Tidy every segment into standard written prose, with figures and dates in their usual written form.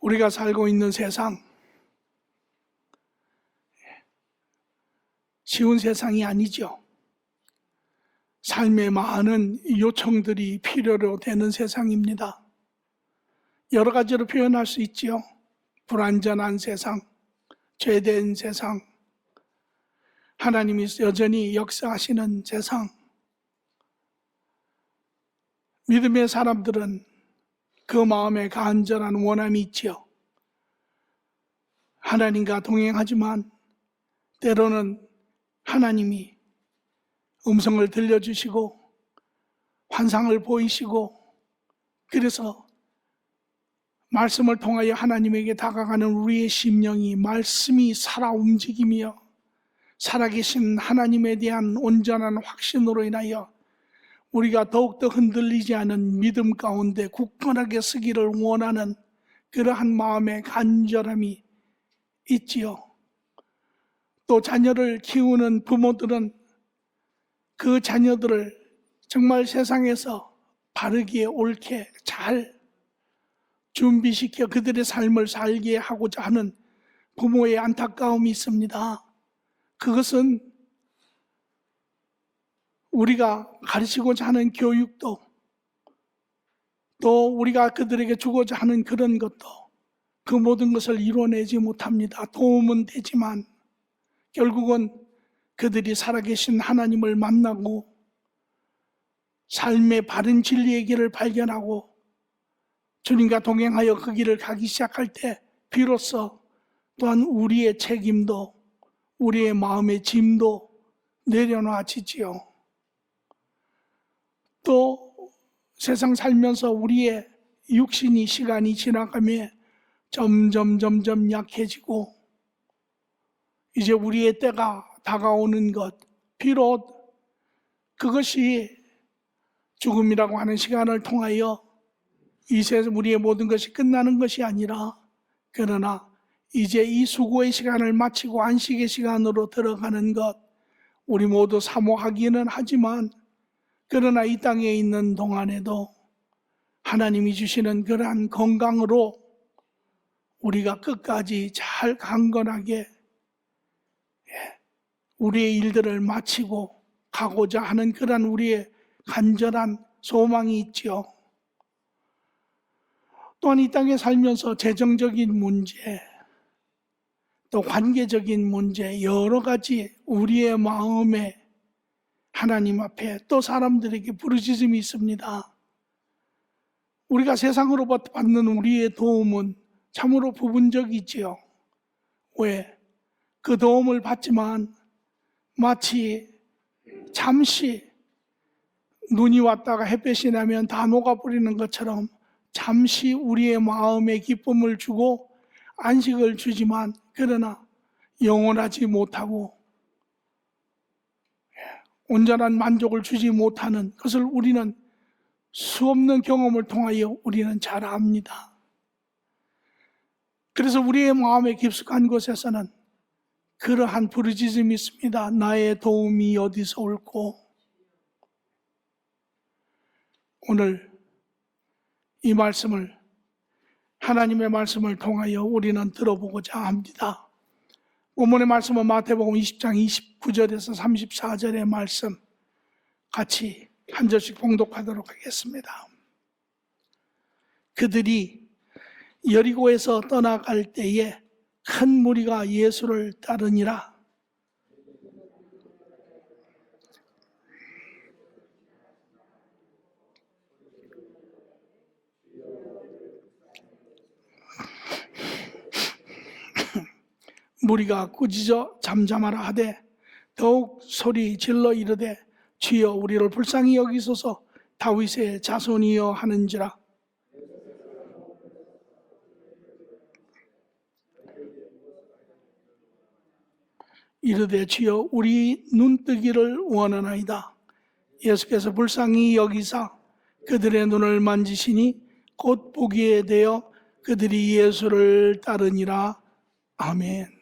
우리가 살고 있는 세상, 쉬운 세상이 아니죠. 삶의 많은 요청들이 필요로 되는 세상입니다. 여러 가지로 표현할 수 있지요. 불완전한 세상, 죄된 세상, 하나님이 여전히 역사하시는 세상. 믿음의 사람들은 그 마음에 간절한 원함이 있지요. 하나님과 동행하지만 때로는 하나님이 음성을 들려주시고 환상을 보이시고, 그래서 말씀을 통하여 하나님에게 다가가는 우리의 심령이 말씀이 살아 움직이며 살아계신 하나님에 대한 온전한 확신으로 인하여 우리가 더욱더 흔들리지 않은 믿음 가운데 굳건하게 서기를 원하는 그러한 마음의 간절함이 있지요. 또 자녀를 키우는 부모들은 그 자녀들을 정말 세상에서 바르게 옳게 잘 준비시켜 그들의 삶을 살게 하고자 하는 부모의 안타까움이 있습니다. 그것은 우리가 가르치고자 하는 교육도, 또 우리가 그들에게 주고자 하는 그런 것도 그 모든 것을 이뤄내지 못합니다. 도움은 되지만 결국은 그들이 살아계신 하나님을 만나고 삶의 바른 진리의 길을 발견하고 주님과 동행하여 그 길을 가기 시작할 때 비로소 또한 우리의 책임도 우리의 마음의 짐도 내려놔지지요. 또 세상 살면서 우리의 육신이 시간이 지나가며 점점 약해지고 이제 우리의 때가 다가오는 것, 비록 그것이 죽음이라고 하는 시간을 통하여 이 세상 우리의 모든 것이 끝나는 것이 아니라, 그러나 이제 이 수고의 시간을 마치고 안식의 시간으로 들어가는 것, 우리 모두 사모하기는 하지만 그러나 이 땅에 있는 동안에도 하나님이 주시는 그러한 건강으로 우리가 끝까지 잘 강건하게 우리의 일들을 마치고 가고자 하는 그러한 우리의 간절한 소망이 있지요. 또한 이 땅에 살면서 재정적인 문제, 또 관계적인 문제, 여러 가지 우리의 마음에 하나님 앞에 또 사람들에게 부르짖음이 있습니다. 우리가 세상으로부터 받는 우리의 도움은 참으로 부분적이지요. 왜? 그 도움을 받지만 마치 잠시 눈이 왔다가 햇볕이 나면 다 녹아버리는 것처럼 잠시 우리의 마음에 기쁨을 주고 안식을 주지만 그러나 영원하지 못하고 온전한 만족을 주지 못하는 것을 우리는 수없는 경험을 통하여 우리는 잘 압니다. 그래서 우리의 마음에 깊숙한 곳에서는 그러한 부르짖음이 있습니다. 나의 도움이 어디서 올꼬? 오늘 이 말씀을, 하나님의 말씀을 통하여 우리는 들어보고자 합니다. 본문의 말씀은 마태복음 20장 29절에서 34절의 말씀 같이 한 절씩 봉독하도록 하겠습니다. 그들이 여리고에서 떠나갈 때에 큰 무리가 예수를 따르니라. 무리가 꾸짖어 잠잠하라 하되 더욱 소리 질러 이르되 주여 우리를 불쌍히 여기소서 다윗의 자손이여 하는지라. 이르되 주여 우리 눈뜨기를 원하나이다. 예수께서 불쌍히 여기사 그들의 눈을 만지시니 곧 보기에 되어 그들이 예수를 따르니라. 아멘.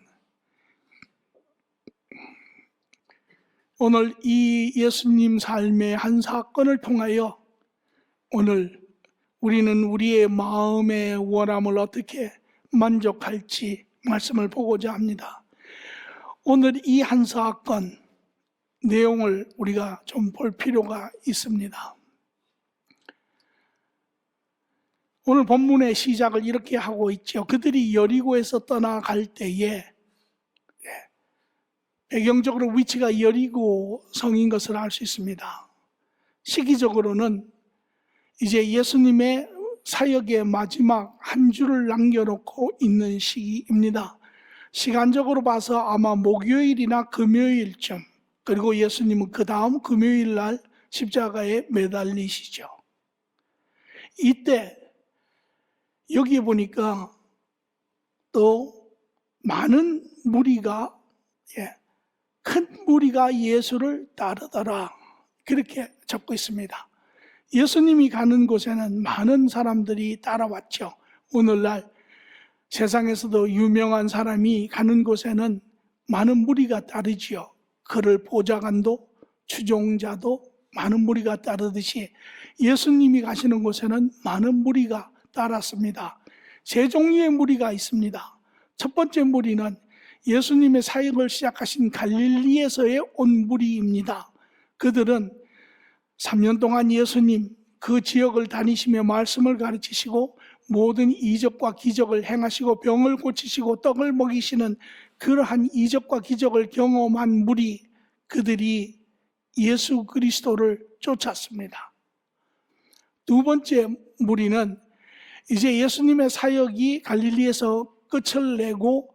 오늘 이 예수님 삶의 한 사건을 통하여 오늘 우리는 우리의 마음의 원함을 어떻게 만족할지 말씀을 보고자 합니다. 오늘 이 한 사건 내용을 우리가 좀 볼 필요가 있습니다. 오늘 본문의 시작을 이렇게 하고 있죠. 그들이 여리고에서 떠나갈 때에, 배경적으로 위치가 여리고 성인 것을 알 수 있습니다. 시기적으로는 이제 예수님의 사역의 마지막 한 주를 남겨놓고 있는 시기입니다. 시간적으로 봐서 아마 목요일이나 금요일쯤, 그리고 예수님은 그 다음 금요일 날 십자가에 매달리시죠. 이때 여기 보니까 또 많은 무리가, 큰 무리가 예수를 따르더라, 그렇게 적고 있습니다. 예수님이 가는 곳에는 많은 사람들이 따라왔죠. 오늘날 세상에서도 유명한 사람이 가는 곳에는 많은 무리가 따르지요. 그를 보좌관도 추종자도 많은 무리가 따르듯이 예수님이 가시는 곳에는 많은 무리가 따랐습니다. 세 종류의 무리가 있습니다. 첫 번째 무리는 예수님의 사역을 시작하신 갈릴리에서의 온 무리입니다. 그들은 3년 동안 예수님 그 지역을 다니시며 말씀을 가르치시고 모든 이적과 기적을 행하시고 병을 고치시고 떡을 먹이시는 그러한 이적과 기적을 경험한 무리, 그들이 예수 그리스도를 쫓았습니다. 두 번째 무리는 이제 예수님의 사역이 갈릴리에서 끝을 내고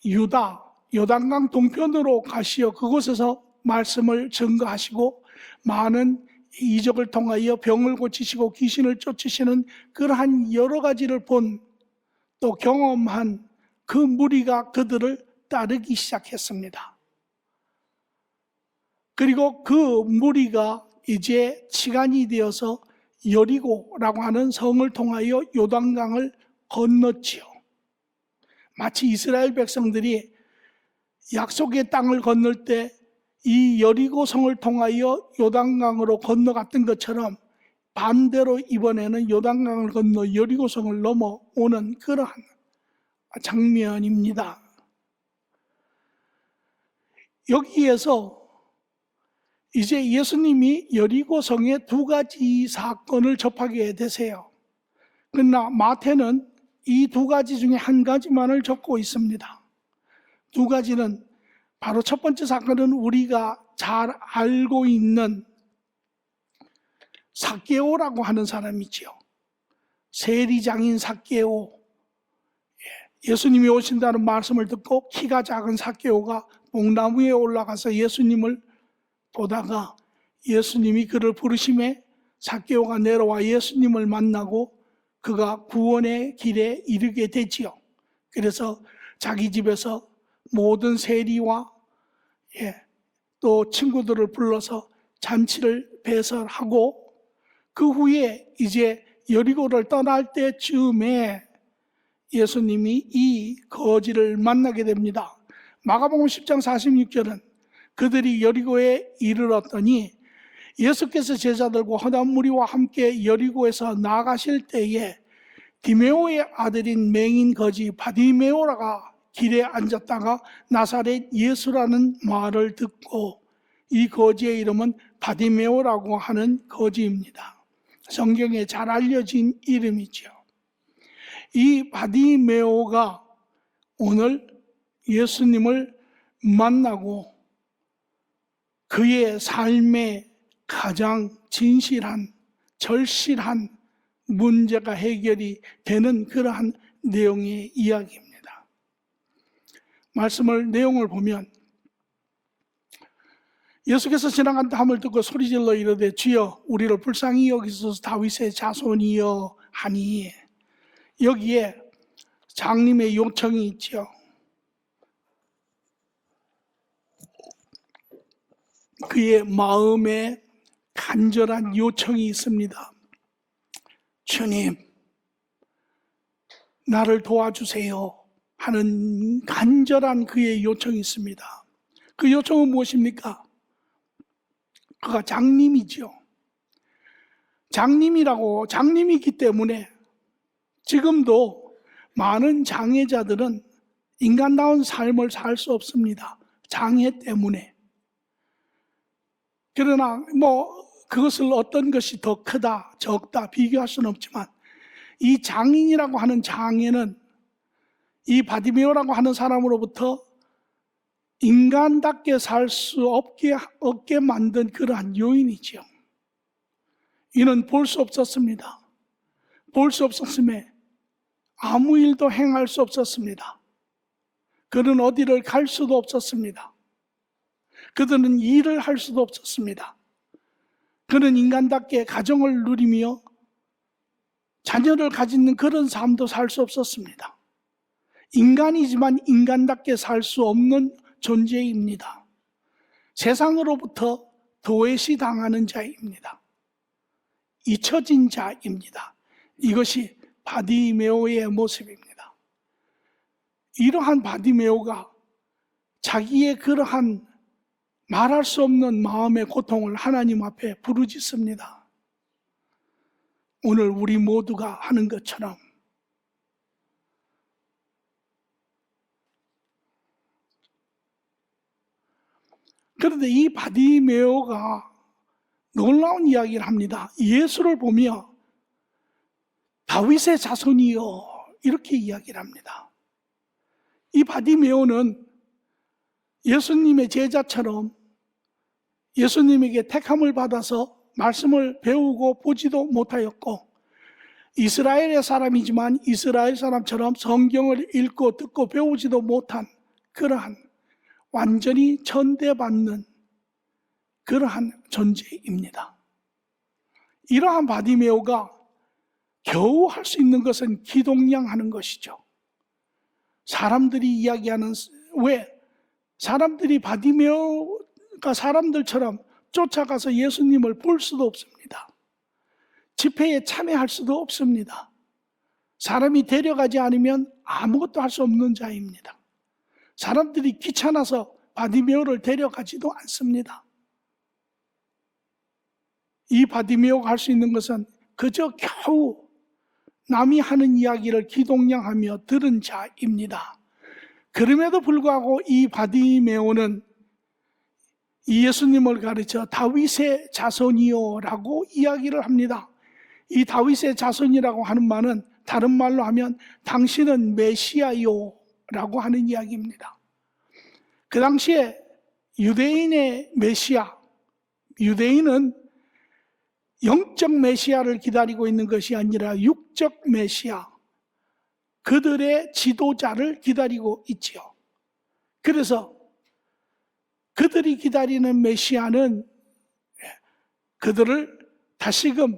유다, 요단강 동편으로 가시어 그곳에서 말씀을 증거하시고 많은 이적을 통하여 병을 고치시고 귀신을 쫓으시는 그러한 여러 가지를 본, 또 경험한 그 무리가 그들을 따르기 시작했습니다. 그리고 그 무리가 이제 시간이 되어서 여리고라고 하는 성을 통하여 요단강을 건넜지요. 마치 이스라엘 백성들이 약속의 땅을 건널 때 이 여리고 성을 통하여 요단강으로 건너갔던 것처럼 반대로 이번에는 요단강을 건너 여리고 성을 넘어오는 그러한 장면입니다. 여기에서 이제 예수님이 여리고 성의 두 가지 사건을 접하게 되세요. 그러나 마태는 이 두 가지 중에 한 가지만을 적고 있습니다. 두 가지는 바로 첫 번째 사건은 우리가 잘 알고 있는 삭개오라고 하는 사람이지요. 세리장인 삭개오. 예수님이 오신다는 말씀을 듣고 키가 작은 삭개오가 뽕나무에 올라가서 예수님을 보다가 예수님이 그를 부르심에 삭개오가 내려와 예수님을 만나고 그가 구원의 길에 이르게 되지요. 그래서 자기 집에서 모든 세리와 또 친구들을 불러서 잔치를 배설하고 그 후에 이제 여리고를 떠날 때쯤에 예수님이 이 거지를 만나게 됩니다. 마가복음 10장 46절은 그들이 여리고에 이르렀더니 예수께서 제자들과 허다한 무리와 함께 여리고에서 나가실 때에 디메오의 아들인 맹인 거지 바디메오라가 길에 앉았다가 나사렛 예수라는 말을 듣고, 이 거지의 이름은 바디메오라고 하는 거지입니다. 성경에 잘 알려진 이름이죠. 이 바디메오가 오늘 예수님을 만나고 그의 삶의 가장 진실한, 절실한 문제가 해결이 되는 그러한 내용의 이야기입니다. 내용을 보면 예수께서 지나간다 함을 듣고 소리질러 이르되 주여 우리를 불쌍히 여기소서 다윗의 자손이여 하니, 여기에 장님의 요청이 있죠. 그의 마음에 간절한 요청이 있습니다. 주님, 나를 도와주세요 하는 간절한 그의 요청이 있습니다. 그 요청은 무엇입니까? 그가 장님이죠. 장님이기 때문에 지금도 많은 장애자들은 인간다운 삶을 살 수 없습니다. 장애 때문에. 그러나 그것을 어떤 것이 더 크다, 적다 비교할 수는 없지만 이 장인이라고 하는 장애는 이 바디메오라고 하는 사람으로부터 인간답게 살 수 없게 만든 그러한 요인이지요. 이는 볼 수 없었습니다. 볼 수 없었음에 아무 일도 행할 수 없었습니다. 그는 어디를 갈 수도 없었습니다. 그들은 일을 할 수도 없었습니다. 그는 인간답게 가정을 누리며 자녀를 가지는 그런 삶도 살 수 없었습니다. 인간이지만 인간답게 살 수 없는 존재입니다. 세상으로부터 도외시 당하는 자입니다. 잊혀진 자입니다. 이것이 바디메오의 모습입니다. 이러한 바디메오가 자기의 그러한 말할 수 없는 마음의 고통을 하나님 앞에 부르짖습니다. 오늘 우리 모두가 하는 것처럼 그런데 이 바디메오가 놀라운 이야기를 합니다. 예수를 보며 다윗의 자손이여 이렇게 이야기를 합니다. 이 바디메오는 예수님의 제자처럼 예수님에게 택함을 받아서 말씀을 배우고 보지도 못하였고 이스라엘의 사람이지만 이스라엘 사람처럼 성경을 읽고 듣고 배우지도 못한 그러한 완전히 천대받는 그러한 존재입니다. 이러한 바디메오가 겨우 할 수 있는 것은 기동량하는 것이죠. 사람들이 이야기하는 왜 사람들이 바디메오가 사람들처럼 쫓아가서 예수님을 볼 수도 없습니다. 집회에 참여할 수도 없습니다. 사람이 데려가지 않으면 아무것도 할 수 없는 자입니다. 사람들이 귀찮아서 바디메오를 데려가지도 않습니다. 이 바디메오가 할 수 있는 것은 그저 겨우 남이 하는 이야기를 기동량하며 들은 자입니다. 그럼에도 불구하고 이 바디메오는 이 예수님을 가르쳐 다윗의 자손이요 라고 이야기를 합니다. 이 다윗의 자손이라고 하는 말은 다른 말로 하면 당신은 메시아요 라고 하는 이야기입니다. 그 당시에 유대인의 메시아, 유대인은 영적 메시아를 기다리고 있는 것이 아니라 육적 메시아, 그들의 지도자를 기다리고 있지요. 그래서 그들이 기다리는 메시아는 그들을 다시금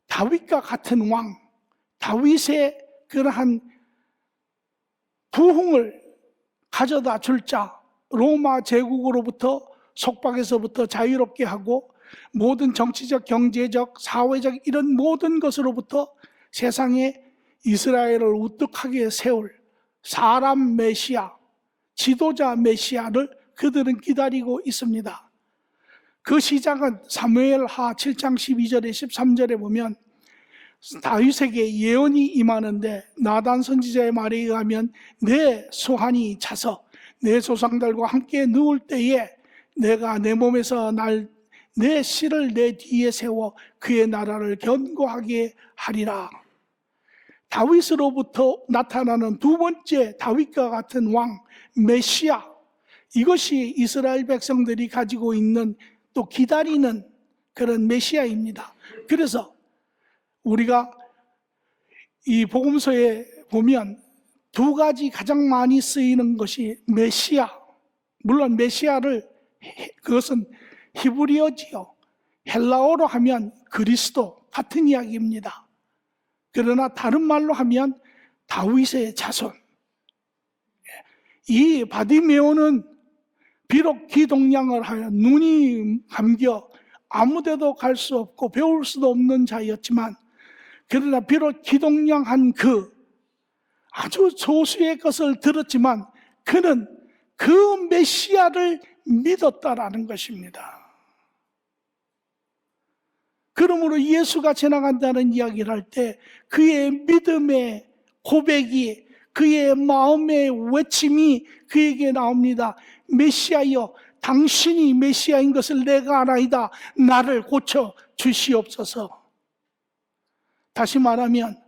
다윗과 같은 왕, 다윗의 그러한 부흥을 가져다 줄 자, 로마 제국으로부터 속박에서부터 자유롭게 하고 모든 정치적, 경제적, 사회적 이런 모든 것으로부터 세상에 이스라엘을 우뚝하게 세울 사람 메시아, 지도자 메시아를 그들은 기다리고 있습니다. 그 시작은 사무엘하 7장 12절에 13절에 보면 다윗에게 예언이 임하는데 나단 선지자의 말에 의하면 내 소환이 차서 내 조상들과 함께 누울 때에 내가 내 몸에서 내 씨를 내 뒤에 세워 그의 나라를 견고하게 하리라. 다윗으로부터 나타나는 두 번째 다윗과 같은 왕 메시아, 이것이 이스라엘 백성들이 가지고 있는 또 기다리는 그런 메시아입니다. 그래서 우리가 이 복음서에 보면 두 가지 가장 많이 쓰이는 것이 메시아, 물론 메시아를 그것은 히브리어지요. 헬라어로 하면 그리스도 같은 이야기입니다. 그러나 다른 말로 하면 다윗의 자손. 이 바디메오는 비록 기동량을 하여 눈이 감겨 아무데도 갈 수 없고 배울 수도 없는 자였지만 그러나 비록 기동량한 그 아주 소수의 것을 들었지만 그는 그 메시아를 믿었다라는 것입니다. 그러므로 예수가 지나간다는 이야기를 할 때 그의 믿음의 고백이, 그의 마음의 외침이 그에게 나옵니다. 메시아여, 당신이 메시아인 것을 내가 알아이다. 나를 고쳐 주시옵소서. 다시 말하면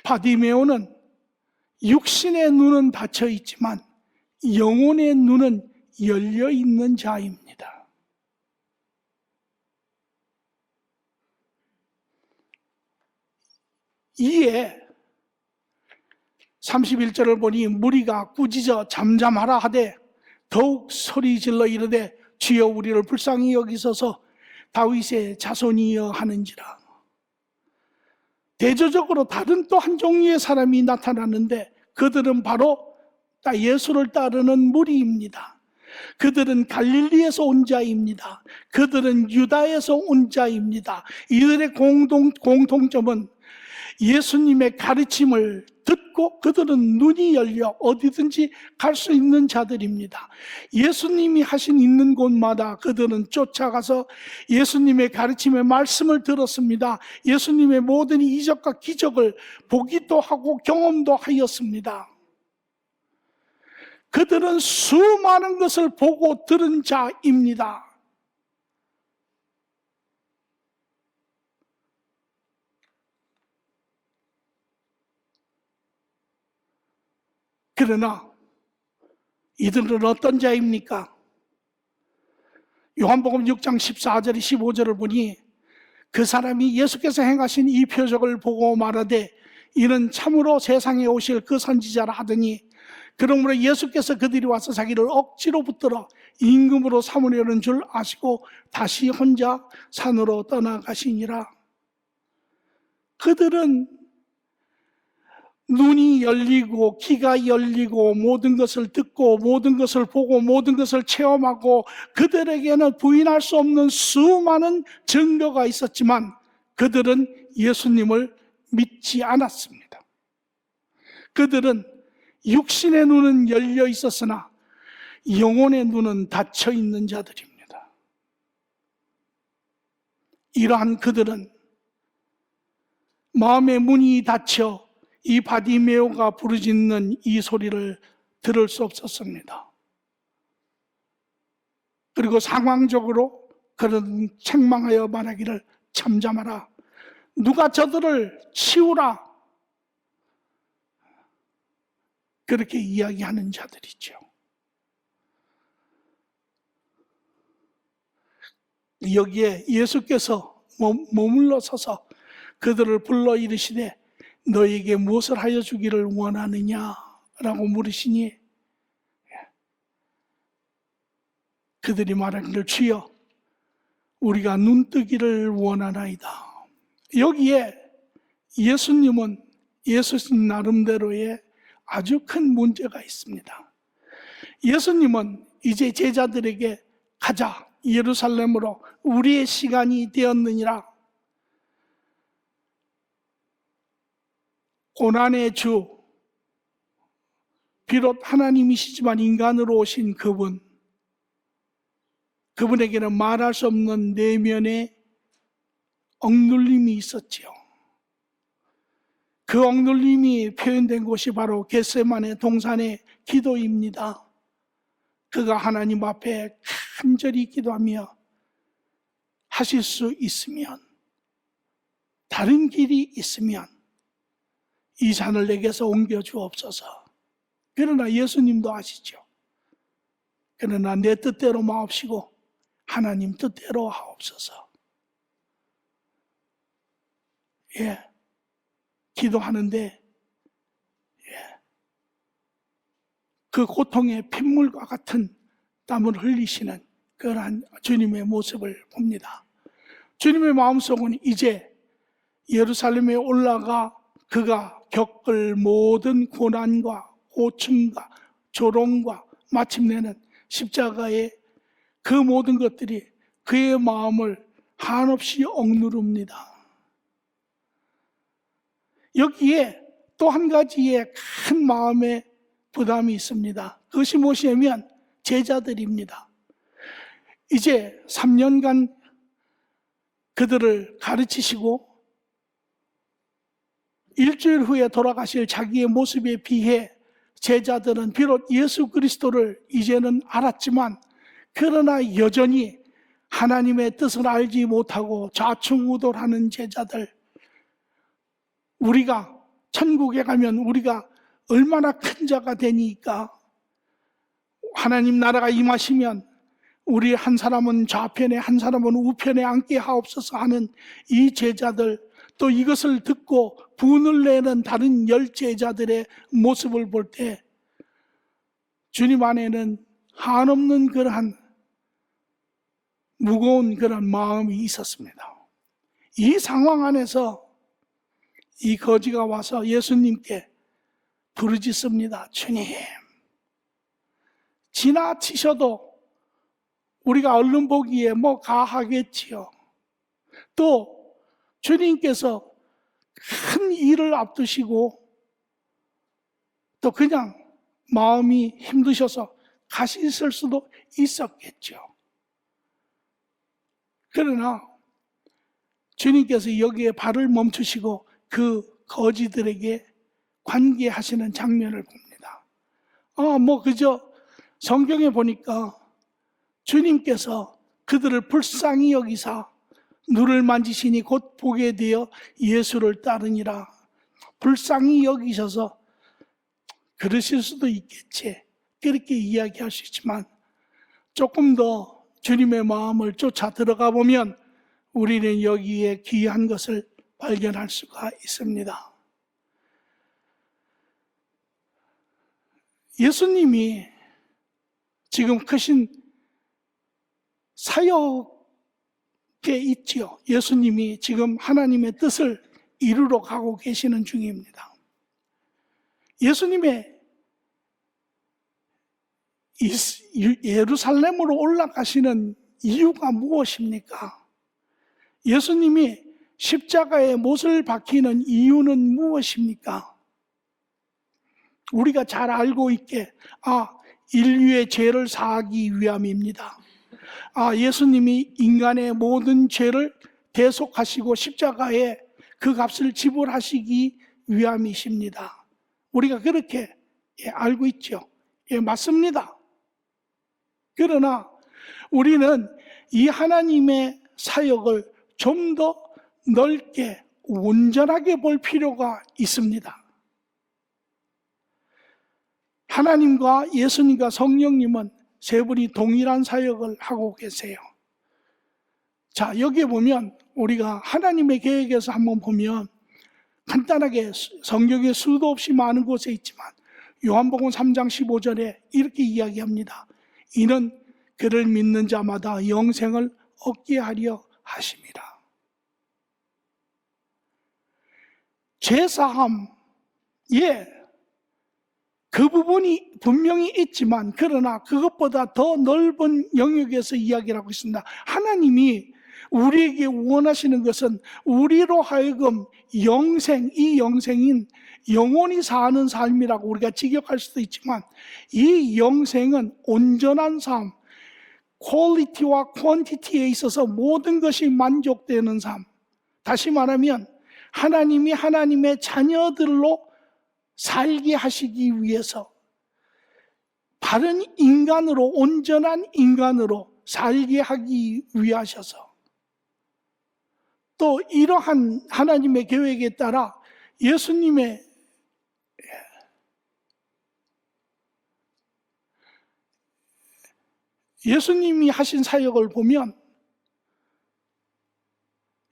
바디메오는 육신의 눈은 닫혀 있지만 영혼의 눈은 열려 있는 자입니다. 이에 31절을 보니 무리가 꾸짖어 잠잠하라 하되 더욱 소리질러 이르되 주여 우리를 불쌍히 여기소서 다윗의 자손이여 하는지라. 대조적으로 다른 또 한 종류의 사람이 나타났는데 그들은 바로 예수를 따르는 무리입니다. 그들은 갈릴리에서 온 자입니다. 그들은 유다에서 온 자입니다. 이들의 공통점은 예수님의 가르침을 듣고 그들은 눈이 열려 어디든지 갈 수 있는 자들입니다. 예수님이 하신 있는 곳마다 그들은 쫓아가서 예수님의 가르침의 말씀을 들었습니다. 예수님의 모든 이적과 기적을 보기도 하고 경험도 하였습니다. 그들은 수많은 것을 보고 들은 자입니다. 그러나 이들은 어떤 자입니까? 요한복음 6장 14절 15절을 보니 그 사람이 예수께서 행하신 이 표적을 보고 말하되 이는 참으로 세상에 오실 그 선지자라 하더니 그러므로 예수께서 그들이 와서 자기를 억지로 붙들어 임금으로 삼으려는 줄 아시고 다시 혼자 산으로 떠나가시니라. 그들은 눈이 열리고 귀가 열리고 모든 것을 듣고 모든 것을 보고 모든 것을 체험하고 그들에게는 부인할 수 없는 수많은 증거가 있었지만 그들은 예수님을 믿지 않았습니다. 그들은 육신의 눈은 열려 있었으나 영혼의 눈은 닫혀 있는 자들입니다. 이러한 그들은 마음의 문이 닫혀 이 바디메오가 부르짖는 이 소리를 들을 수 없었습니다. 그리고 상황적으로 그런 책망하여 말하기를 잠잠하라. 누가 저들을 치우라. 그렇게 이야기하는 자들이죠. 여기에 예수께서 머물러 서서 그들을 불러 이르시되 너에게 무엇을 하여 주기를 원하느냐라고 물으시니 그들이 말하기를 주여 우리가 눈뜨기를 원하나이다. 여기에 예수님은 예수님 나름대로의 아주 큰 문제가 있습니다. 예수님은 이제 제자들에게 가자 예루살렘으로 우리의 시간이 되었느니라. 고난의 주, 비록 하나님이시지만 인간으로 오신 그분에게는 말할 수 없는 내면의 억눌림이 있었지요. 그 억눌림이 표현된 곳이 바로 겟세마네 동산의 기도입니다. 그가 하나님 앞에 간절히 기도하며 하실 수 있으면, 다른 길이 있으면 이 잔을 내게서 옮겨 주옵소서. 그러나 예수님도 아시죠. 그러나 내 뜻대로 마옵시고 하나님 뜻대로 하옵소서. 기도하는데 그 고통의 핏물과 같은 땀을 흘리시는 그러한 주님의 모습을 봅니다. 주님의 마음속은 이제 예루살렘에 올라가 그가 겪을 모든 고난과 고충과 조롱과 마침내는 십자가의 그 모든 것들이 그의 마음을 한없이 억누릅니다. 여기에 또 한 가지의 큰 마음의 부담이 있습니다. 그것이 무엇이냐면 제자들입니다. 이제 3년간 그들을 가르치시고 일주일 후에 돌아가실 자기의 모습에 비해 제자들은 비록 예수 그리스도를 이제는 알았지만 그러나 여전히 하나님의 뜻을 알지 못하고 좌충우돌하는 제자들, 우리가 천국에 가면 우리가 얼마나 큰 자가 되니까, 하나님 나라가 임하시면 우리 한 사람은 좌편에 한 사람은 우편에 앉게 하옵소서 하는 이 제자들, 또 이것을 듣고 분을 내는 다른 10제자들의 모습을 볼 때 주님 안에는 한없는 그러한 무거운 그런 마음이 있었습니다. 이 상황 안에서 이 거지가 와서 예수님께 부르짖습니다. 주님, 지나치셔도 우리가 얼른 보기에 뭐 가하겠지요. 또 주님께서 큰 일을 앞두시고 또 그냥 마음이 힘드셔서 가시실 수도 있었겠죠. 그러나 주님께서 여기에 발을 멈추시고 그 거지들에게 관계하시는 장면을 봅니다. 그저 성경에 보니까 주님께서 그들을 불쌍히 여기사 눈을 만지시니 곧 보게 되어 예수를 따르니라. 불쌍히 여기셔서 그러실 수도 있겠지, 그렇게 이야기할 수 있지만 조금 더 주님의 마음을 쫓아 들어가 보면 우리는 여기에 귀한 것을 발견할 수가 있습니다. 예수님이 지금 크신 사역에 있지요. 예수님이 지금 하나님의 뜻을 이루러 가고 계시는 중입니다. 예수님의 예루살렘으로 올라가시는 이유가 무엇입니까? 예수님이 십자가에 못을 박히는 이유는 무엇입니까? 우리가 잘 알고 있게 인류의 죄를 사하기 위함입니다. 예수님이 인간의 모든 죄를 대속하시고 십자가에 그 값을 지불하시기 위함이십니다. 우리가 그렇게 알고 있죠. 맞습니다. 그러나 우리는 이 하나님의 사역을 좀 더 넓게 온전하게 볼 필요가 있습니다. 하나님과 예수님과 성령님은 세 분이 동일한 사역을 하고 계세요. 자, 여기에 보면 우리가 하나님의 계획에서 한번 보면 간단하게 성경에 수도 없이 많은 곳에 있지만 요한복음 3장 15절에 이렇게 이야기합니다. 이는 그를 믿는 자마다 영생을 얻게 하려 하심이라. 죄사함, 그 부분이 분명히 있지만 그러나 그것보다 더 넓은 영역에서 이야기를 하고 있습니다. 하나님이 우리에게 원하시는 것은 우리로 하여금 영생, 이 영생인 영원히 사는 삶이라고 우리가 직역할 수도 있지만 이 영생은 온전한 삶, 퀄리티와 퀀티티에 있어서 모든 것이 만족되는 삶, 다시 말하면 하나님이 하나님의 자녀들로 살게 하시기 위해서 바른 인간으로, 온전한 인간으로 살게 하기 위하셔서 또 이러한 하나님의 계획에 따라 예수님이 하신 사역을 보면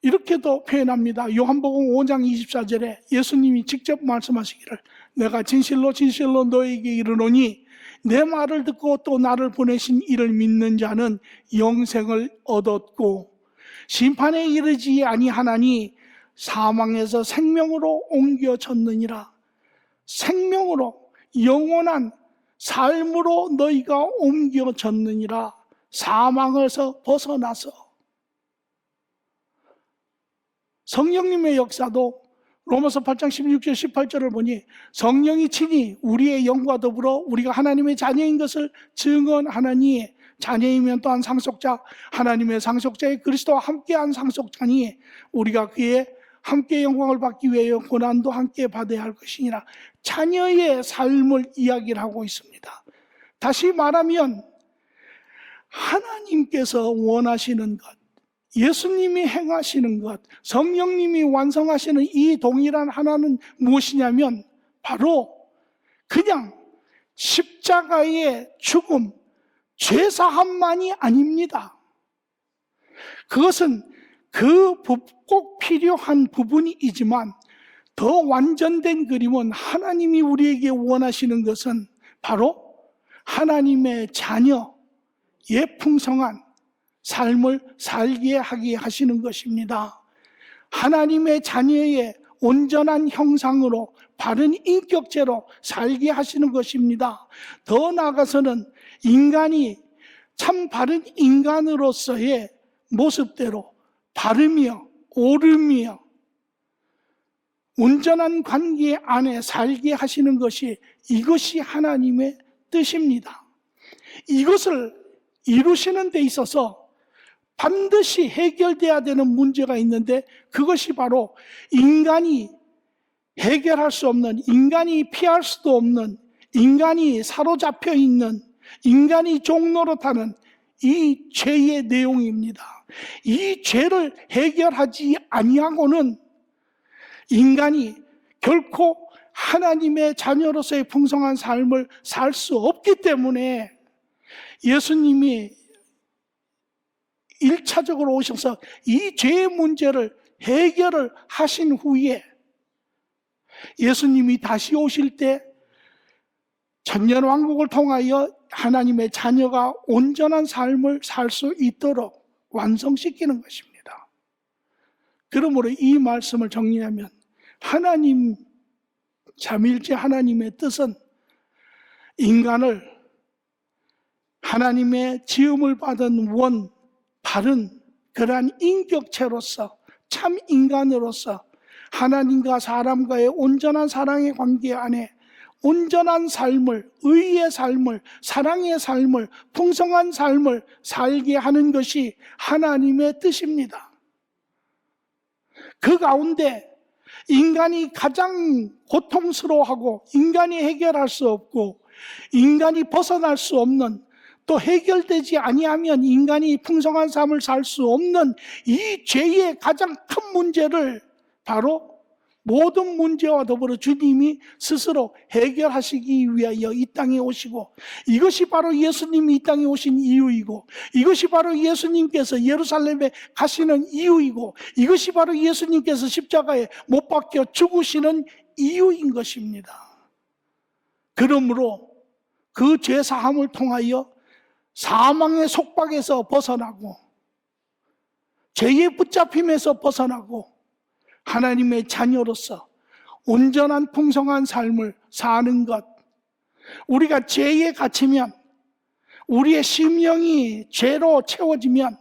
이렇게도 표현합니다. 요한복음 5장 24절에 예수님이 직접 말씀하시기를 내가 진실로 진실로 너에게 이르노니 내 말을 듣고 또 나를 보내신 이를 믿는 자는 영생을 얻었고 심판에 이르지 아니하나니 사망에서 생명으로 옮겨졌느니라. 생명으로, 영원한 삶으로 너희가 옮겨졌느니라. 사망에서 벗어나서. 성령님의 역사도 로마서 8장 16절 18절을 보니 성령이 친히 우리의 영과 더불어 우리가 하나님의 자녀인 것을 증언하나니 자녀이면 또한 상속자, 하나님의 상속자의 그리스도와 함께한 상속자니 우리가 그의 함께 영광을 받기 위하여 고난도 함께 받아야 할 것이니라. 자녀의 삶을 이야기를 하고 있습니다. 다시 말하면 하나님께서 원하시는 것, 예수님이 행하시는 것, 성령님이 완성하시는 이 동일한 하나는 무엇이냐면 바로 그냥 십자가의 죽음, 죄사함만이 아닙니다. 그것은 꼭 필요한 부분이지만 더 완전된 그림은 하나님이 우리에게 원하시는 것은 바로 하나님의 자녀의 풍성한 삶을 살게 하게 하시는 것입니다. 하나님의 자녀의 온전한 형상으로 바른 인격체로 살게 하시는 것입니다. 더 나아가서는 인간이 참 바른 인간으로서의 모습대로 바르며 옳으며 온전한 관계 안에 살게 하시는 것이, 이것이 하나님의 뜻입니다. 이것을 이루시는 데 있어서 반드시 해결돼야 되는 문제가 있는데, 그것이 바로 인간이 해결할 수 없는, 인간이 피할 수도 없는, 인간이 사로잡혀 있는, 인간이 종노릇하는 이 죄의 내용입니다. 이 죄를 해결하지 아니하고는 인간이 결코 하나님의 자녀로서의 풍성한 삶을 살 수 없기 때문에 예수님이 1차적으로 오셔서 이 죄의 문제를 해결을 하신 후에 예수님이 다시 오실 때 천년왕국을 통하여 하나님의 자녀가 온전한 삶을 살 수 있도록 완성시키는 것입니다. 그러므로 이 말씀을 정리하면 하나님, 삼위일체 하나님의 뜻은 인간을 하나님의 지음을 받은 바른 그러한 인격체로서, 참 인간으로서 하나님과 사람과의 온전한 사랑의 관계 안에 온전한 삶을, 의의 삶을, 사랑의 삶을, 풍성한 삶을 살게 하는 것이 하나님의 뜻입니다. 그 가운데 인간이 가장 고통스러워하고 인간이 해결할 수 없고 인간이 벗어날 수 없는, 또 해결되지 아니하면 인간이 풍성한 삶을 살 수 없는 이 죄의 가장 큰 문제를 바로 모든 문제와 더불어 주님이 스스로 해결하시기 위하여 이 땅에 오시고, 이것이 바로 예수님이 이 땅에 오신 이유이고, 이것이 바로 예수님께서 예루살렘에 가시는 이유이고, 이것이 바로 예수님께서 십자가에 못 박혀 죽으시는 이유인 것입니다. 그러므로 그 죄사함을 통하여 사망의 속박에서 벗어나고 죄의 붙잡힘에서 벗어나고 하나님의 자녀로서 온전한 풍성한 삶을 사는 것, 우리가 죄에 갇히면, 우리의 심령이 죄로 채워지면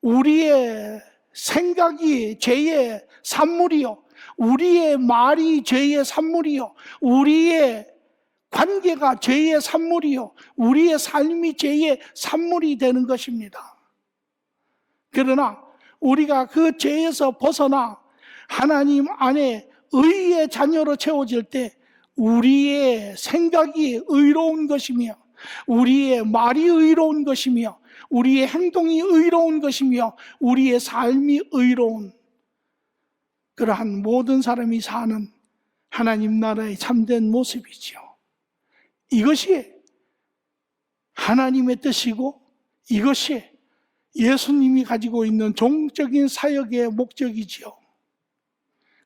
우리의 생각이 죄의 산물이요, 우리의 말이 죄의 산물이요, 우리의 관계가 죄의 산물이요, 우리의 삶이 죄의 산물이 되는 것입니다. 그러나 우리가 그 죄에서 벗어나 하나님 안에 의의 자녀로 채워질 때 우리의 생각이 의로운 것이며, 우리의 말이 의로운 것이며, 우리의 행동이 의로운 것이며, 우리의 삶이 의로운 그러한 모든 사람이 사는 하나님 나라의 참된 모습이지요. 이것이 하나님의 뜻이고, 이것이 예수님이 가지고 있는 종적인 사역의 목적이지요.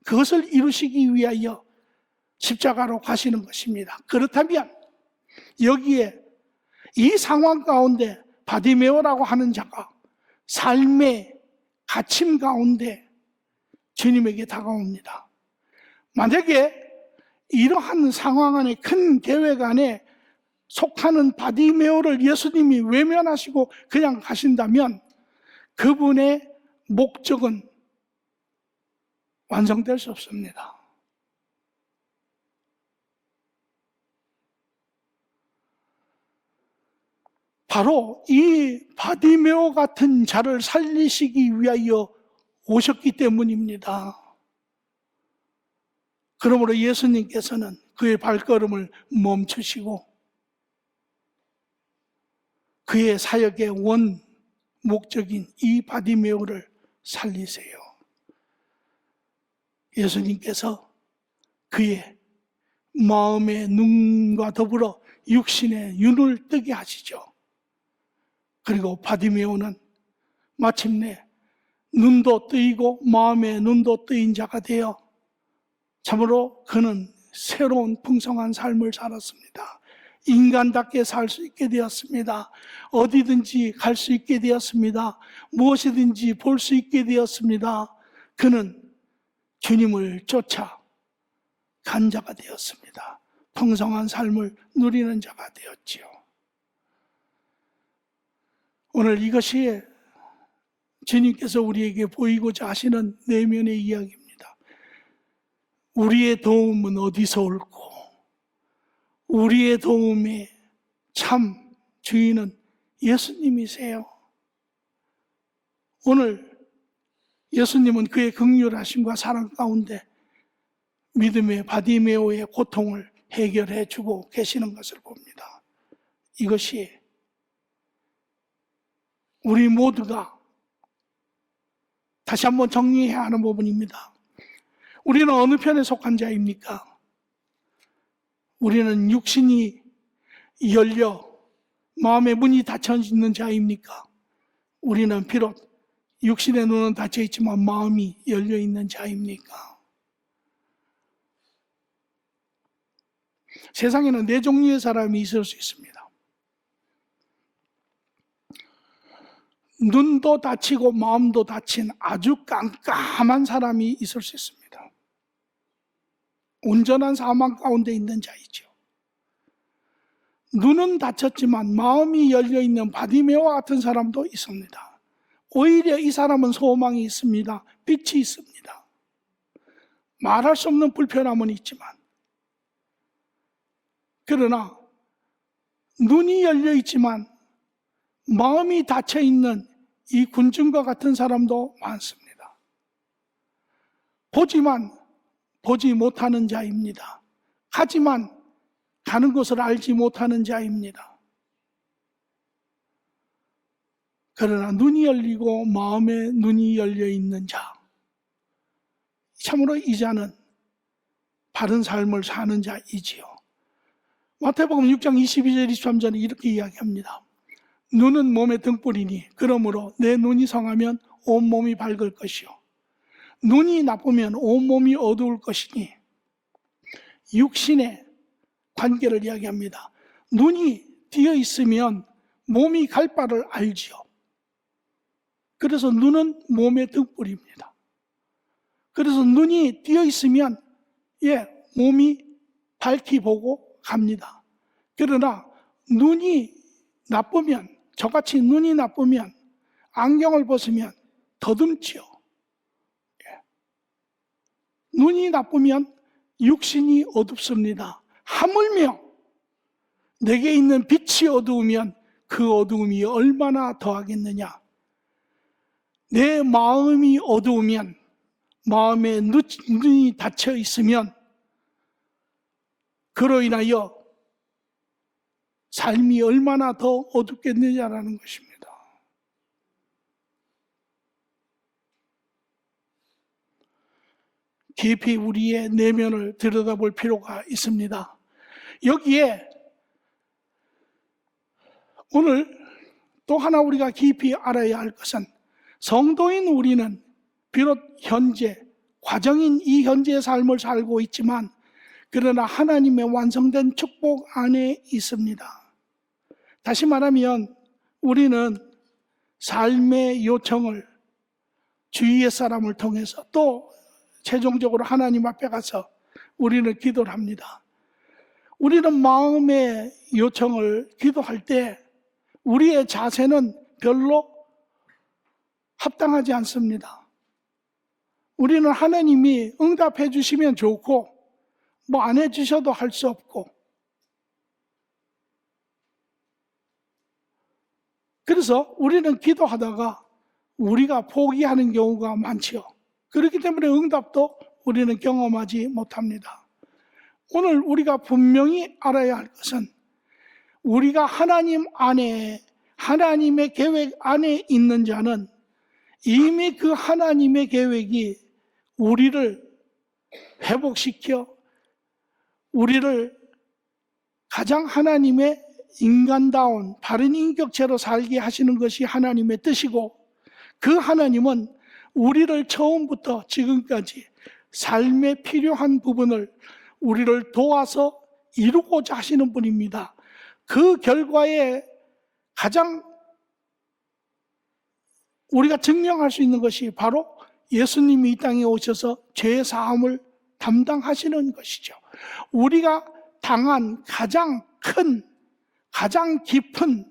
그것을 이루시기 위하여 십자가로 가시는 것입니다. 그렇다면 여기에 이 상황 가운데 바디메오라고 하는 자가 삶의 갇힘 가운데 주님에게 다가옵니다. 만약에 이러한 상황 안에, 큰 계획 안에 속하는 바디메오를 예수님이 외면하시고 그냥 가신다면 그분의 목적은 완성될 수 없습니다. 바로 이 바디메오 같은 자를 살리시기 위하여 오셨기 때문입니다. 그러므로 예수님께서는 그의 발걸음을 멈추시고 그의 사역의 원 목적인 이 바디메오를 살리세요. 예수님께서 그의 마음의 눈과 더불어 육신의 눈을 뜨게 하시죠. 그리고 바디메오는 마침내 눈도 뜨이고 마음의 눈도 뜨인 자가 되어 참으로 그는 새로운 풍성한 삶을 살았습니다. 인간답게 살 수 있게 되었습니다. 어디든지 갈 수 있게 되었습니다. 무엇이든지 볼 수 있게 되었습니다. 그는 주님을 쫓아 간 자가 되었습니다. 풍성한 삶을 누리는 자가 되었지요. 오늘 이것이 주님께서 우리에게 보이고자 하시는 내면의 이야기입니다. 우리의 도움은 어디서 올고 우리의 도움의 참 주인은 예수님이세요. 오늘 예수님은 그의 긍휼하심과 사랑 가운데 믿음의 바디메오의 고통을 해결해 주고 계시는 것을 봅니다. 이것이 우리 모두가 다시 한번 정리해야 하는 부분입니다. 우리는 어느 편에 속한 자입니까? 우리는 육신이 열려 마음의 문이 닫혀 있는 자입니까? 우리는 비록 육신의 눈은 닫혀 있지만 마음이 열려 있는 자입니까? 세상에는 네 종류의 사람이 있을 수 있습니다. 눈도 닫히고 마음도 닫힌 아주 깜깜한 사람이 있을 수 있습니다. 온전한 사망 가운데 있는 자이죠. 눈은 닫혔지만 마음이 열려있는 바디메오와 같은 사람도 있습니다. 오히려 이 사람은 소망이 있습니다. 빛이 있습니다. 말할 수 없는 불편함은 있지만 그러나 눈이 열려있지만 마음이 닫혀있는 이 군중과 같은 사람도 많습니다. 보지만 보지 못하는 자입니다. 가지만 가는 곳을 알지 못하는 자입니다. 그러나 눈이 열리고 마음의 눈이 열려있는 자, 참으로 이 자는 바른 삶을 사는 자이지요. 마태복음 6장 22절 23절에 이렇게 이야기합니다. 눈은 몸의 등불이니 그러므로 내 눈이 성하면 온몸이 밝을 것이요 눈이 나쁘면 온몸이 어두울 것이니 육신의 관계를 이야기합니다. 눈이 띄어 있으면 몸이 갈 바를 알지요. 그래서 눈은 몸의 등불입니다. 그래서 눈이 띄어 있으면 몸이 밝히 보고 갑니다. 그러나 눈이 나쁘면, 저같이 눈이 나쁘면 안경을 벗으면 더듬지요. 눈이 나쁘면 육신이 어둡습니다. 하물며 내게 있는 빛이 어두우면 그 어두움이 얼마나 더하겠느냐. 내 마음이 어두우면, 마음에 눈이 닫혀 있으면 그로 인하여 삶이 얼마나 더 어둡겠느냐라는 것입니다. 깊이 우리의 내면을 들여다볼 필요가 있습니다. 여기에 오늘 또 하나 우리가 깊이 알아야 할 것은 성도인 우리는 비록 현재, 과정인 이 현재의 삶을 살고 있지만 그러나 하나님의 완성된 축복 안에 있습니다. 다시 말하면 우리는 삶의 요청을 주위의 사람을 통해서 또 최종적으로 하나님 앞에 가서 우리는 기도를 합니다. 우리는 마음의 요청을 기도할 때 우리의 자세는 별로 합당하지 않습니다. 우리는 하나님이 응답해 주시면 좋고 뭐 안 해주셔도 할 수 없고 그래서 우리는 기도하다가 우리가 포기하는 경우가 많지요. 그렇기 때문에 응답도 우리는 경험하지 못합니다. 오늘 우리가 분명히 알아야 할 것은 우리가 하나님 안에, 하나님의 계획 안에 있는 자는 이미 그 하나님의 계획이 우리를 회복시켜 우리를 가장 하나님의 인간다운 바른 인격체로 살게 하시는 것이 하나님의 뜻이고, 그 하나님은 우리를 처음부터 지금까지 삶에 필요한 부분을 우리를 도와서 이루고자 하시는 분입니다. 그 결과에 가장 우리가 증명할 수 있는 것이 바로 예수님이 이 땅에 오셔서 죄 사함을 담당하시는 것이죠. 우리가 당한 가장 큰, 가장 깊은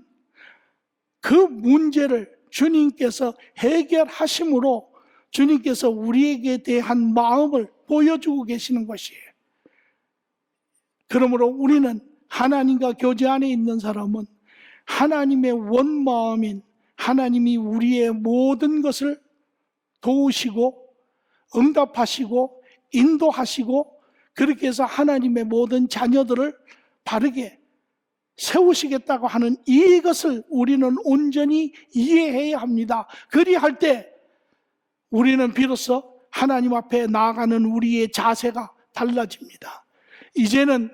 그 문제를 주님께서 해결하심으로 주님께서 우리에게 대한 마음을 보여주고 계시는 것이에요. 그러므로 우리는 하나님과 교제 안에 있는 사람은 하나님의 원마음인 하나님이 우리의 모든 것을 도우시고 응답하시고 인도하시고 그렇게 해서 하나님의 모든 자녀들을 바르게 세우시겠다고 하는 이것을 우리는 온전히 이해해야 합니다. 그리할 때 우리는 비로소 하나님 앞에 나아가는 우리의 자세가 달라집니다. 이제는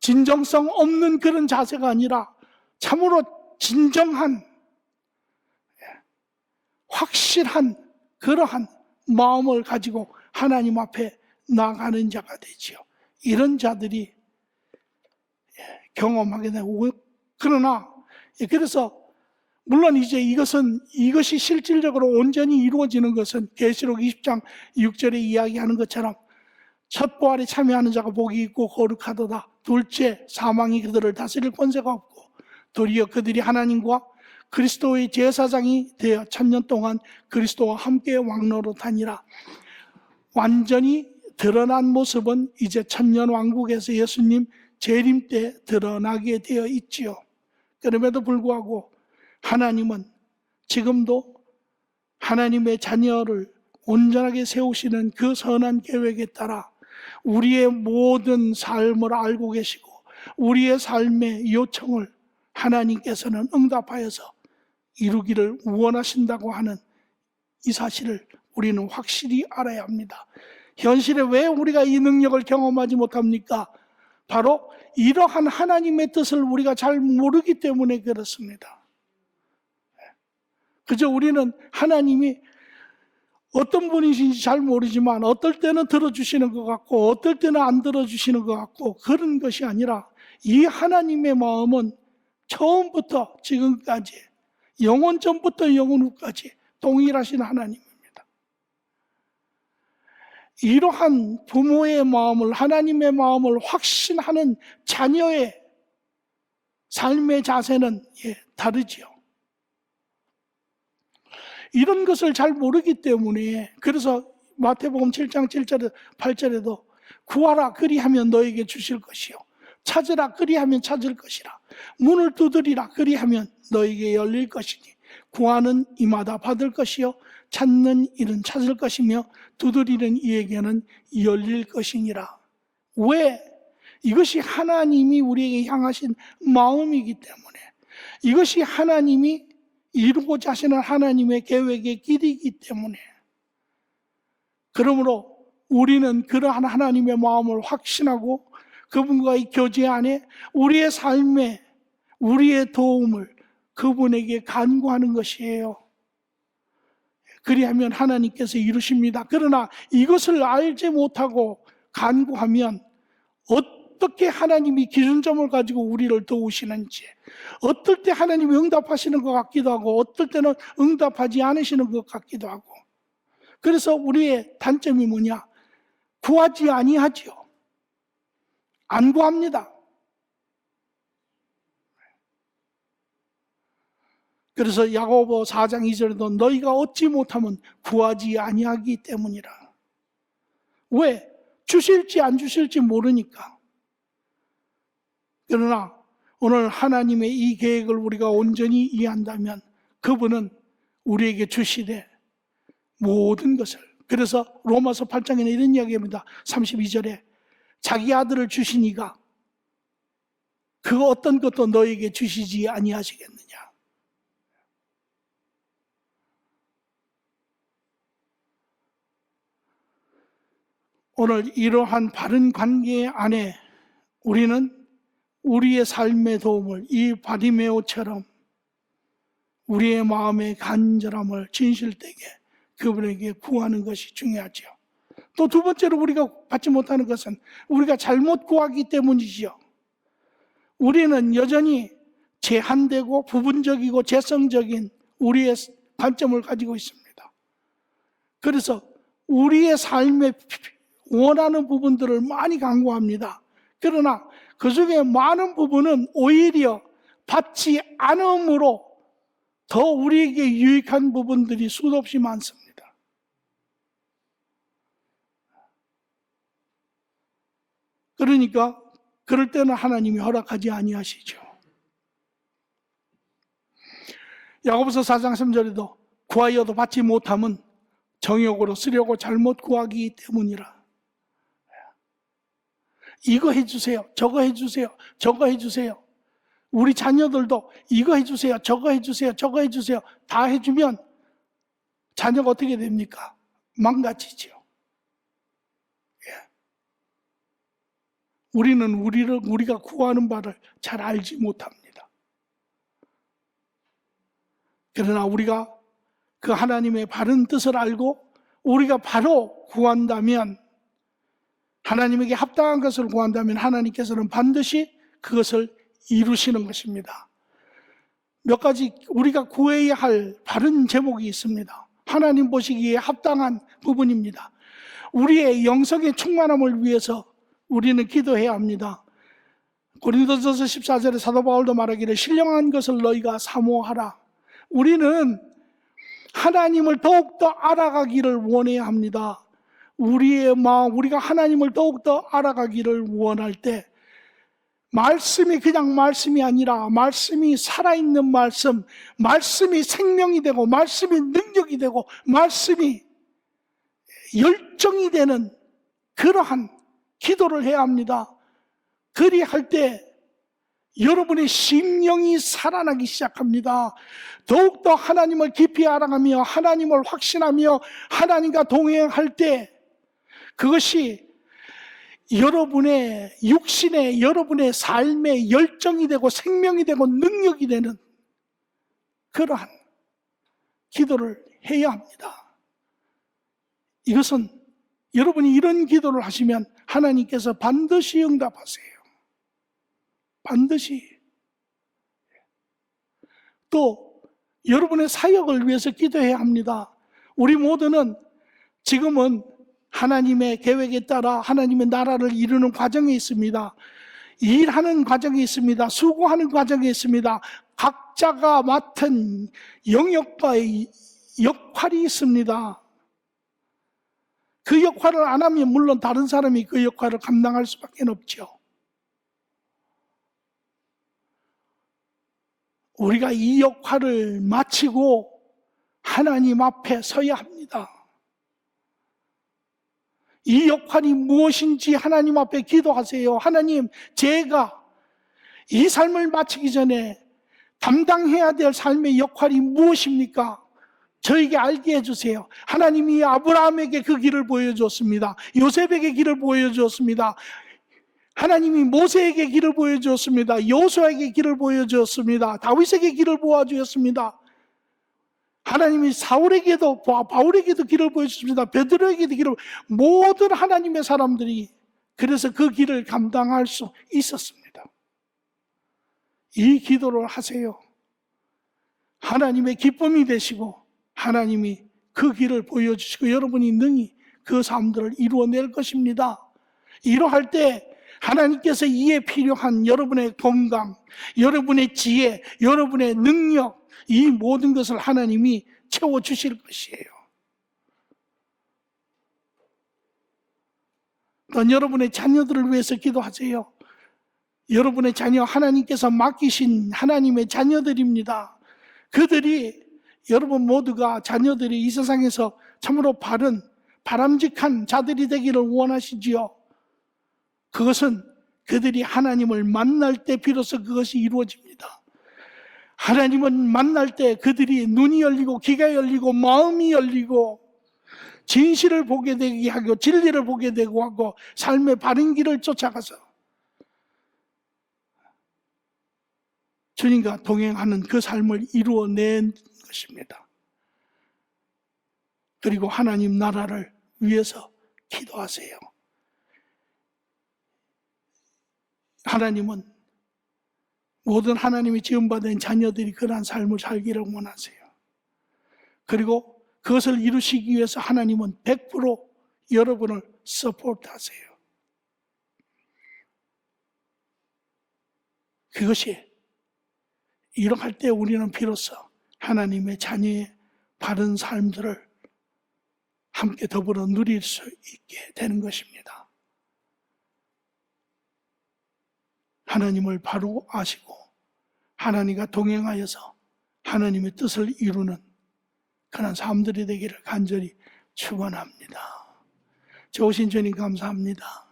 진정성 없는 그런 자세가 아니라 참으로 진정한, 확실한 그러한 마음을 가지고 하나님 앞에 나아가는 자가 되지요. 이런 자들이 경험하게 되고, 그러나 그래서 물론 이제 이것이 실질적으로 온전히 이루어지는 것은 계시록 20장 6절에 이야기하는 것처럼 첫 부활에 참여하는 자가 복이 있고 거룩하도다. 둘째, 사망이 그들을 다스릴 권세가 없고 도리어 그들이 하나님과 그리스도의 제사장이 되어 천년 동안 그리스도와 함께 왕노릇하니라. 완전히 드러난 모습은 이제 천년 왕국에서 예수님 재림 때 드러나게 되어 있지요. 그럼에도 불구하고 하나님은 지금도 하나님의 자녀를 온전하게 세우시는 그 선한 계획에 따라 우리의 모든 삶을 알고 계시고 우리의 삶의 요청을 하나님께서는 응답하여서 이루기를 원하신다고 하는 이 사실을 우리는 확실히 알아야 합니다. 현실에 왜 우리가 이 능력을 경험하지 못합니까? 바로 이러한 하나님의 뜻을 우리가 잘 모르기 때문에 그렇습니다. 그저 우리는 하나님이 어떤 분이신지 잘 모르지만 어떨 때는 들어주시는 것 같고 어떨 때는 안 들어주시는 것 같고 그런 것이 아니라 이 하나님의 마음은 처음부터 지금까지 영원 전부터 영원 후까지 동일하신 하나님입니다. 이러한 부모의 마음을, 하나님의 마음을 확신하는 자녀의 삶의 자세는 다르지요. 이런 것을 잘 모르기 때문에 그래서 마태복음 7장 7절에 8절에도 구하라 그리하면 너에게 주실 것이요 찾으라 그리하면 찾을 것이라 문을 두드리라 그리하면 너에게 열릴 것이니 구하는 이마다 받을 것이요 찾는 이는 찾을 것이며 두드리는 이에게는 열릴 것이니라. 왜? 이것이 하나님이 우리에게 향하신 마음이기 때문에, 이것이 하나님이 이루고자 하시는 하나님의 계획의 길이기 때문에, 그러므로 우리는 그러한 하나님의 마음을 확신하고 그분과의 교제 안에 우리의 삶에 우리의 도움을 그분에게 간구하는 것이에요. 그리하면 하나님께서 이루십니다. 그러나 이것을 알지 못하고 간구하면 어떻게 하나님이 기준점을 가지고 우리를 도우시는지, 어떨 때 하나님이 응답하시는 것 같기도 하고 어떨 때는 응답하지 않으시는 것 같기도 하고. 그래서 우리의 단점이 뭐냐? 구하지 아니하지요. 안 구합니다. 그래서 야고보 4장 2절에도 너희가 얻지 못하면 구하지 아니하기 때문이라. 왜? 주실지 안 주실지 모르니까. 그러나 오늘 하나님의 이 계획을 우리가 온전히 이해한다면 그분은 우리에게 주시되 모든 것을 그래서 로마서 8장에는 이런 이야기입니다. 32절에 자기 아들을 주시니가 그 어떤 것도 너에게 주시지 아니하시겠느냐. 오늘 이러한 바른 관계 안에 우리는 우리의 삶의 도움을 이 바리메오처럼 우리의 마음의 간절함을 진실되게 그분에게 구하는 것이 중요하죠. 또 두 번째로 우리가 받지 못하는 것은 우리가 잘못 구하기 때문이죠. 우리는 여전히 제한되고 부분적이고 재성적인 우리의 관점을 가지고 있습니다. 그래서 우리의 삶에 원하는 부분들을 많이 강구합니다. 그러나 그 중에 많은 부분은 오히려 받지 않음으로 더 우리에게 유익한 부분들이 수도 없이 많습니다. 그러니까 그럴 때는 하나님이 허락하지 아니하시죠. 야고보서 4장 3절에도 구하여도 받지 못함은 정욕으로 쓰려고 잘못 구하기 때문이라. 이거 해주세요, 저거 해주세요, 저거 해주세요. 우리 자녀들도 이거 해주세요, 저거 해주세요, 저거 해주세요. 다 해주면 자녀가 어떻게 됩니까? 망가지죠. 우리는 우리가 구하는 바를 잘 알지 못합니다. 그러나 우리가 그 하나님의 바른 뜻을 알고 우리가 바로 구한다면, 하나님에게 합당한 것을 구한다면 하나님께서는 반드시 그것을 이루시는 것입니다. 몇 가지 우리가 구해야 할 바른 제목이 있습니다. 하나님 보시기에 합당한 부분입니다. 우리의 영성의 충만함을 위해서 우리는 기도해야 합니다. 고린도전서 14절에 사도 바울도 말하기를 신령한 것을 너희가 사모하라. 우리는 하나님을 더욱더 알아가기를 원해야 합니다. 우리의 마음, 우리가 하나님을 더욱더 알아가기를 원할 때 말씀이 그냥 말씀이 아니라 말씀이 살아있는 말씀, 말씀이 생명이 되고 말씀이 능력이 되고 말씀이 열정이 되는 그러한 기도를 해야 합니다. 그리할 때 여러분의 심령이 살아나기 시작합니다. 더욱더 하나님을 깊이 알아가며 하나님을 확신하며 하나님과 동행할 때 그것이 여러분의 육신의 여러분의 삶의 열정이 되고 생명이 되고 능력이 되는 그러한 기도를 해야 합니다. 이것은 여러분이 이런 기도를 하시면 하나님께서 반드시 응답하세요. 반드시. 또 여러분의 사역을 위해서 기도해야 합니다. 우리 모두는 지금은 하나님의 계획에 따라 하나님의 나라를 이루는 과정에 있습니다. 일하는 과정에 있습니다. 수고하는 과정에 있습니다. 각자가 맡은 영역과 역할이 있습니다. 그 역할을 안 하면 물론 다른 사람이 그 역할을 감당할 수밖에 없죠. 우리가 이 역할을 마치고 하나님 앞에 서야 합니다. 이 역할이 무엇인지 하나님 앞에 기도하세요. 하나님, 제가 이 삶을 마치기 전에 담당해야 될 삶의 역할이 무엇입니까? 저에게 알게 해주세요. 하나님이 아브라함에게 그 길을 보여주었습니다. 요셉에게 길을 보여주었습니다. 하나님이 모세에게 길을 보여주었습니다. 여호수아에게 길을 보여주었습니다. 다윗에게 길을 보여주었습니다. 하나님이 사울에게도 바울에게도 길을 보여주셨습니다. 베드로에게도 길을, 모든 하나님의 사람들이 그래서 그 길을 감당할 수 있었습니다. 이 기도를 하세요. 하나님의 기쁨이 되시고 하나님이 그 길을 보여주시고 여러분이 능히 그 삶들을 이루어낼 것입니다. 이러할 때 하나님께서 이에 필요한 여러분의 건강, 여러분의 지혜, 여러분의 능력, 이 모든 것을 하나님이 채워주실 것이에요. 또 여러분의 자녀들을 위해서 기도하세요. 여러분의 자녀, 하나님께서 맡기신 하나님의 자녀들입니다. 그들이, 여러분 모두가 자녀들이 이 세상에서 참으로 바른 바람직한 자들이 되기를 원하시지요. 그것은 그들이 하나님을 만날 때 비로소 그것이 이루어집니다. 하나님을 만날 때 그들이 눈이 열리고 귀가 열리고 마음이 열리고 진실을 보게 되게 하고 진리를 보게 되고 하고 삶의 바른 길을 쫓아가서 주님과 동행하는 그 삶을 이루어낸 것입니다. 그리고 하나님 나라를 위해서 기도하세요. 하나님은 모든 하나님이 지음받은 자녀들이 그러한 삶을 살기를 원하세요. 그리고 그것을 이루시기 위해서 하나님은 100% 여러분을 서포트하세요. 그것이 이렇게 할 때 우리는 비로소 하나님의 자녀의 바른 삶들을 함께 더불어 누릴 수 있게 되는 것입니다. 하나님을 바로 아시고 하나님과 동행하여서 하나님의 뜻을 이루는 그런 삶들이 되기를 간절히 축원합니다. 좋으신 주님 감사합니다.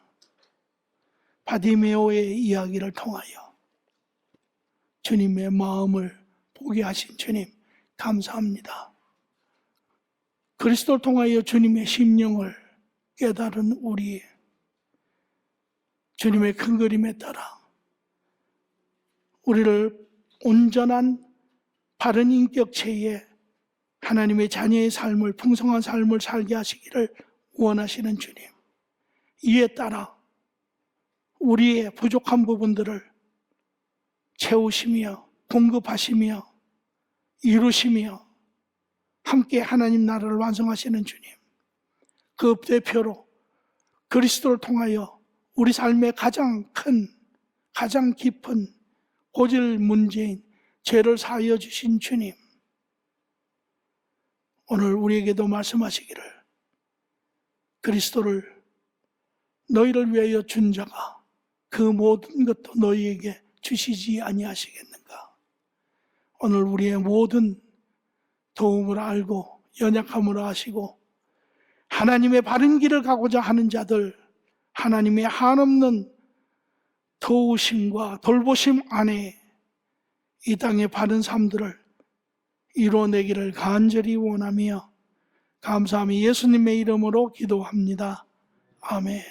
바디메오의 이야기를 통하여 주님의 마음을 보게 하신 주님 감사합니다. 그리스도를 통하여 주님의 심령을 깨달은 우리 주님의 큰 그림에 따라 우리를 온전한 바른 인격체의 하나님의 자녀의 삶을 풍성한 삶을 살게 하시기를 원하시는 주님, 이에 따라 우리의 부족한 부분들을 채우시며 공급하시며 이루시며 함께 하나님 나라를 완성하시는 주님, 그 대표로 그리스도를 통하여 우리 삶의 가장 큰 가장 깊은 고질 문제인 죄를 사하여 주신 주님, 오늘 우리에게도 말씀하시기를 그리스도를 너희를 위하여 준 자가 그 모든 것도 너희에게 주시지 아니하시겠는가. 오늘 우리의 모든 도움을 알고 연약함을 아시고 하나님의 바른 길을 가고자 하는 자들, 하나님의 한없는 도우심과 돌보심 안에 이 땅의 바른 삶들을 이루어내기를 간절히 원하며 감사하며 예수님의 이름으로 기도합니다. 아멘.